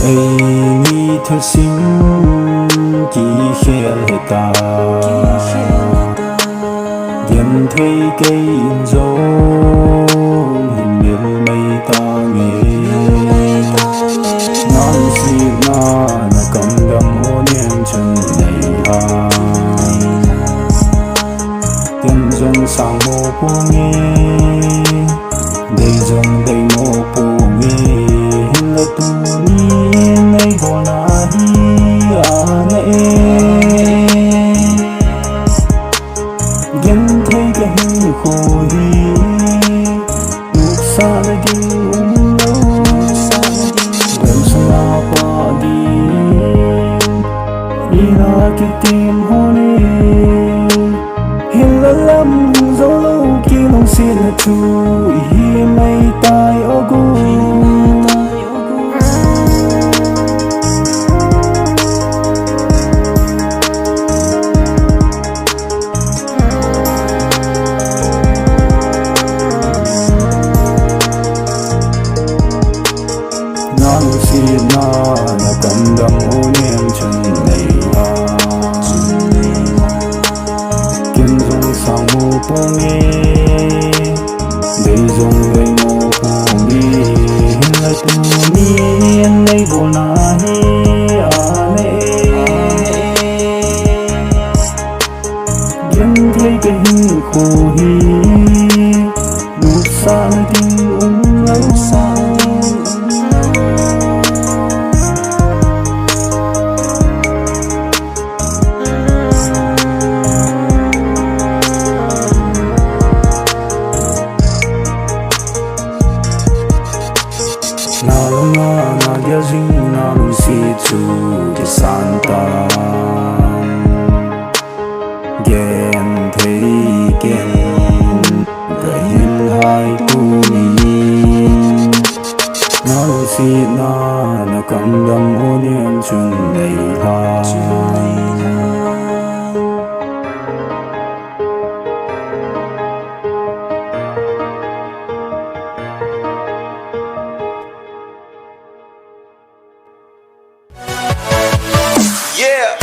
ai nghĩ thật xin chỉ khéo hết ta tiền thấy cây in dấu hình miền mây ta nghe non xì na cầm đầm ô niệm chân này ha tiền dân sang mô cô nghe đây dân đây mô cô nghe hình là tu ni này vô na hi à nè gen thấy cái hình khô hi lúc xa là đi lâu đêm xa qua đi ina cái tim hôn hình là lắm dấu lâu kia lòng xin là tu hi mây tai ô gu na cầm đầm ô niệm chân này ha kiếm dùng sang mô cô nghe đây dùng đây mô cô nghe hình là tu ni này vô na hi à nè kiếm thấy cái hình khô hi lúc xa đi lâu xa na lunga na gazing na lusi tu de santa gen thei gen gahin hai tu ni na lusi na kam dam o niệm chun nei ha Yeah.